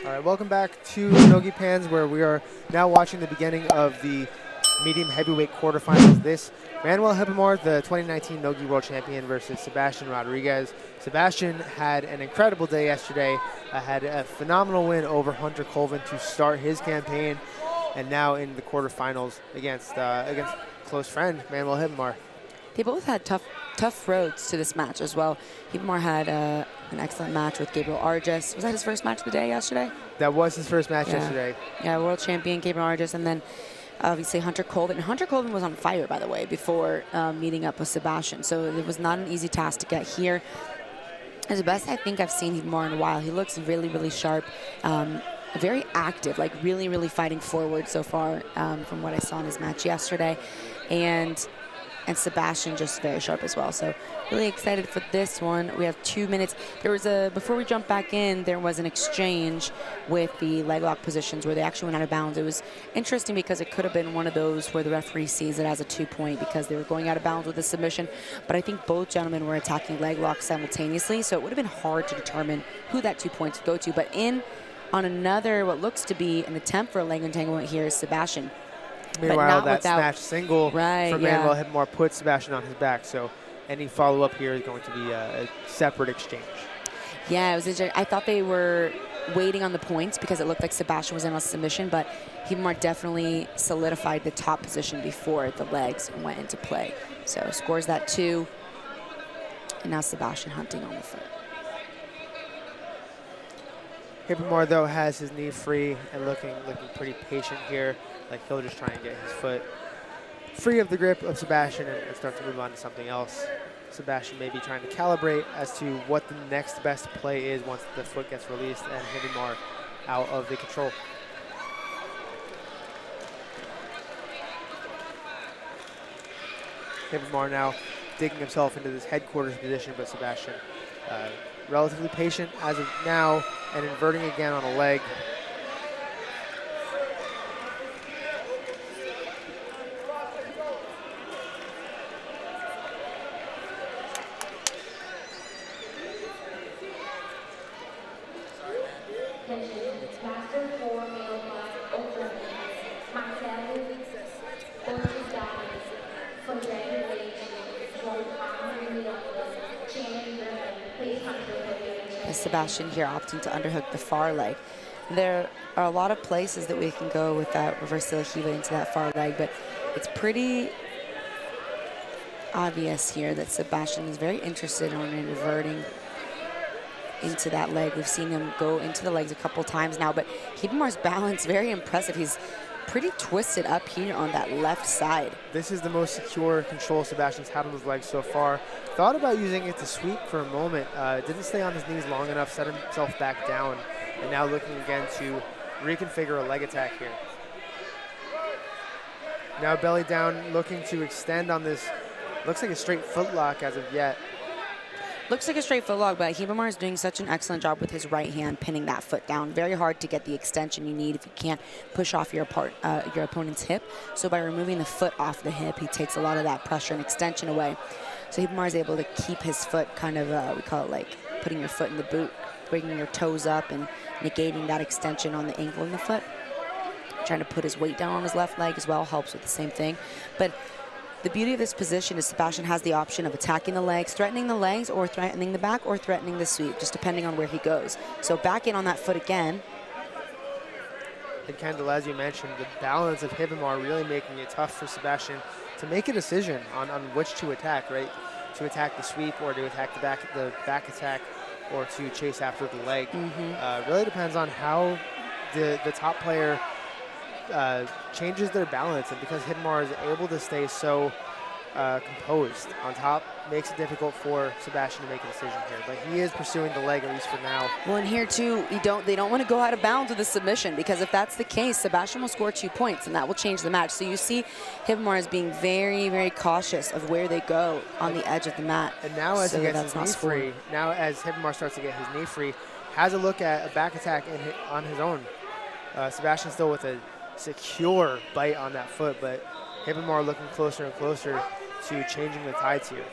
All right, welcome back to Nogi Pans, where we are now watching the beginning of the medium heavyweight quarterfinals. This Manuel Ribamar, the 2019 Nogi World Champion, versus Sebastian Rodriguez. Sebastian had an incredible day yesterday. Had a phenomenal win over Hunter Colvin to start his campaign, and now in the quarterfinals against close friend Manuel Ribamar. They both had tough roads to this match as well. Ribamar had an excellent match with Gabriel Arges. Was that his first match of the day yesterday? That was his first match yesterday. Yeah, world champion Gabriel Arges, and then obviously Hunter Colvin. Hunter Colvin was on fire, by the way, before meeting up with Sebastian, so it was not an easy task to get here. It's the best I think I've seen Ribamar in a while. He looks really, really sharp. Very active, like really fighting forward so far from what I saw in his match yesterday. And Sebastian just very sharp as well. So really excited for this one. We have 2 minutes. Before we jump back in, there was an exchange with the leg lock positions where they actually went out of bounds. It was interesting because it could have been one of those where the referee sees it as a 2-point because they were going out of bounds with a submission. But I think both gentlemen were attacking leg locks simultaneously, so it would have been hard to determine who that 2 points would go to. But on another, what looks to be an attempt for a leg entanglement here is Sebastian. Meanwhile, that snatch single from Manuel Ribamar puts Sebastian on his back, so any follow-up here is going to be a separate exchange. Yeah, it was interesting. I thought they were waiting on the points because it looked like Sebastian was in a submission, but Ribamar definitely solidified the top position before the legs went into play. So scores that 2, and now Sebastian hunting on the foot. Ribamar, though, has his knee free and looking pretty patient here. Like he'll just try and get his foot free of the grip of Sebastian and start to move on to something else. Sebastian may be trying to calibrate as to what the next best play is once the foot gets released and Ribamar out of the control. Ribamar now digging himself into this headquarters position, but Sebastian relatively patient as of now and inverting again on a leg. Sebastian here opting to underhook the far leg. There are a lot of places that we can go with that reverse Hiva into that far leg, but it's pretty obvious here that Sebastian is very interested in inverting into that leg. We've seen him go into the legs a couple times now, but Ribamar's balance very impressive. He's pretty twisted up here on that left side. This is the most secure control Sebastian's had on his legs so far. Thought about using it to sweep for a moment. Didn't stay on his knees long enough, set himself back down, and now looking again to reconfigure a leg attack here. Now belly down, looking to extend on this. Looks like a straight foot lock as of yet. Looks like a straight foot lock, but Ribamar is doing such an excellent job with his right hand pinning that foot down. Very hard to get the extension you need if you can't push off your opponent's hip. So by removing the foot off the hip, he takes a lot of that pressure and extension away. So Ribamar is able to keep his foot kind of, we call it like putting your foot in the boot, bringing your toes up and negating that extension on the ankle in the foot. Trying to put his weight down on his left leg as well helps with the same thing. But the beauty of this position is Sebastian has the option of attacking the legs, threatening the legs, or threatening the back, or threatening the sweep, just depending on where he goes. So back in on that foot again. And Kendall, as you mentioned, the balance of Ribamar really making it tough for Sebastian to make a decision on which to attack, right? To attack the sweep or to attack the back attack or to chase after the leg. Really depends on how the top player changes their balance, and because Ribamar is able to stay so composed on top, makes it difficult for Sebastian to make a decision here. But he is pursuing the leg, at least for now. Well, and here too, they don't want to go out of bounds with a submission, because if that's the case, Sebastian will score 2 points, and that will change the match. So you see Ribamar as being very cautious of where they go on the edge of the mat. And now as he gets his knee free, now as Ribamar starts to get his knee free, has a look at a back attack on his own. Sebastian still with a secure bite on that foot, but Ribamar looking closer and closer to changing the tides here.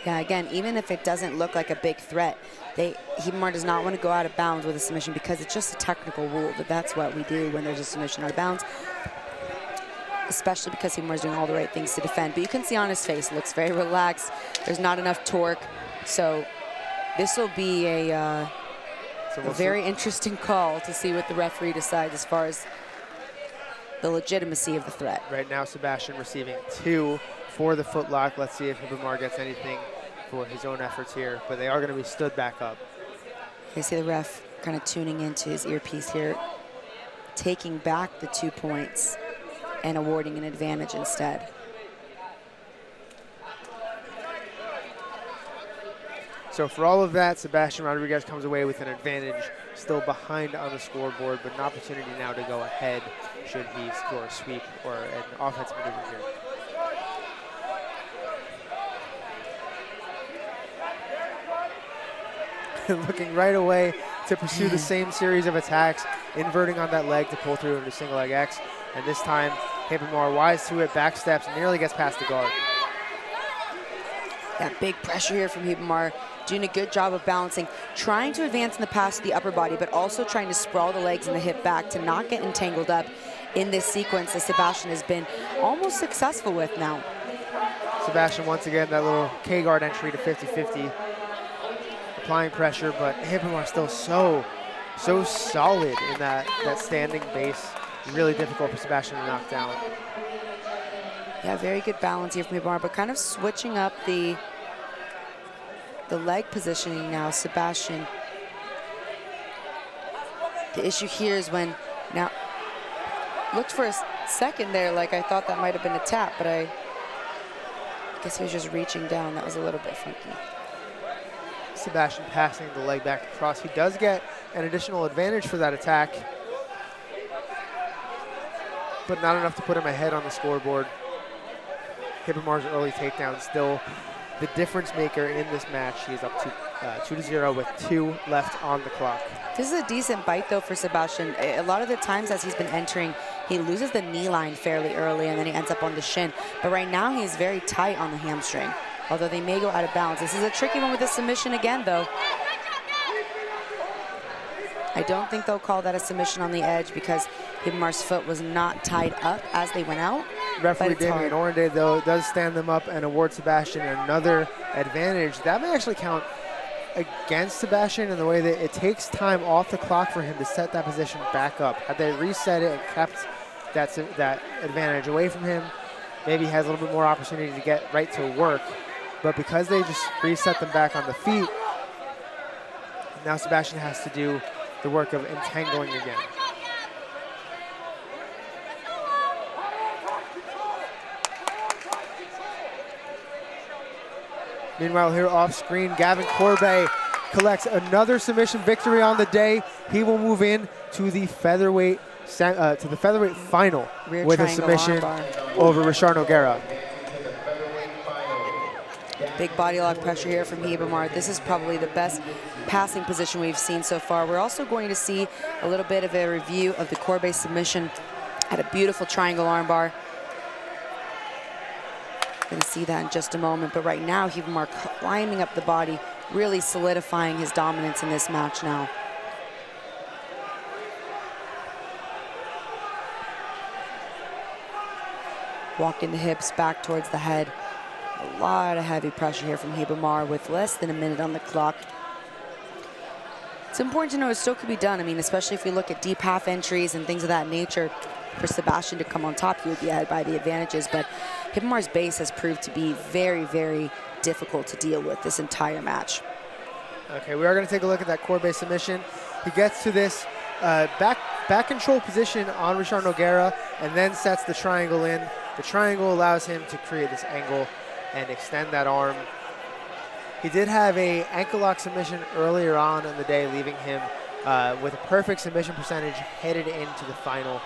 Yeah, again, even if it doesn't look like a big threat, Ribamar does not want to go out of bounds with a submission because it's just a technical rule that that's what we do when there's a submission out of bounds, especially because Ribamar is doing all the right things to defend. But you can see on his face, it looks very relaxed. There's not enough torque. So this will be a very interesting call to see what the referee decides as far as the legitimacy of the threat. Right now, Sebastian receiving 2 for the footlock. Let's see if Ribamar gets anything for his own efforts here, but they are going to be stood back up. You see the ref kind of tuning into his earpiece here, taking back the 2 points and awarding an advantage instead. So for all of that, Sebastian Rodriguez comes away with an advantage, still behind on the scoreboard, but an opportunity now to go ahead should he score a sweep or an offensive maneuver here. Looking right away to pursue the same series of attacks, inverting on that leg to pull through into single leg X. And this time, Ribamar wise to it, back steps, nearly gets past the guard. That big pressure here from Ribamar, doing a good job of balancing, trying to advance in the pass to the upper body, but also trying to sprawl the legs and the hip back to not get entangled up in this sequence that Sebastian has been almost successful with now. Sebastian, once again, that little K-guard entry to 50-50. Applying pressure, but Ribamar still so solid in that standing base. Really difficult for Sebastian to knock down. Yeah, very good balance here from Ribamar, but kind of switching up the leg positioning now, Sebastian. The issue here is when now looked for a second there, like I thought that might have been a tap, but I guess he was just reaching down. That was a little bit funky. Sebastian passing the leg back across. He does get an additional advantage for that attack, but not enough to put him ahead on the scoreboard. Ribamar's early takedown still the difference maker in this match. He is up to 2-0 with 2 left on the clock. This is a decent bite though for Sebastian. A lot of the times as he's been entering, he loses the knee line fairly early and then he ends up on the shin. But right now he's very tight on the hamstring, although they may go out of bounds. This is a tricky one with the submission again though. I don't think they'll call that a submission on the edge because Ribamar's foot was not tied up as they went out. Referee Damian Orende, though, does stand them up and award Sebastian another advantage. That may actually count against Sebastian in the way that it takes time off the clock for him to set that position back up. Had they reset it and kept that advantage away from him, maybe he has a little bit more opportunity to get right to work. But because they just reset them back on the feet, now Sebastian has to do the work of entangling again. Meanwhile, here off screen, Gavin Corbet collects another submission victory on the day. He will move in to the featherweight final with a submission over Richard Nogueira. Big body lock pressure here from Ribamar. This is probably the best passing position we've seen so far. We're also going to see a little bit of a review of the Corbet submission at a beautiful triangle armbar. Going to see that in just a moment, but right now Ribamar climbing up the body, really solidifying his dominance in this match now. Walking the hips back towards the head. A lot of heavy pressure here from Ribamar with less than a minute on the clock. It's important to know it still could be done. I mean, especially if we look at deep half entries and things of that nature. For Sebastian to come on top, he would be ahead by the advantages, but Ribamar's base has proved to be very, very difficult to deal with this entire match. Okay, we are going to take a look at that Corbet submission. He gets to this back control position on Richard Nogueira and then sets the triangle in. The triangle allows him to create this angle and extend that arm. He did have a ankle lock submission earlier on in the day, leaving him with a perfect submission percentage headed into the final.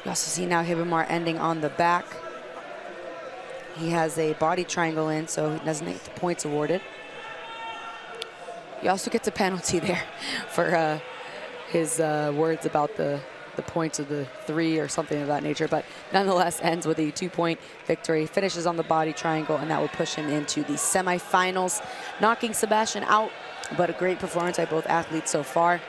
You also see now Ribamar ending on the back. He has a body triangle in, so he doesn't get the points awarded. He also gets a penalty there for his words about the the points of the 3 or something of that nature, but nonetheless ends with a 2-point victory, finishes on the body triangle, and that will push him into the semifinals, knocking Sebastian out. But a great performance by both athletes so far.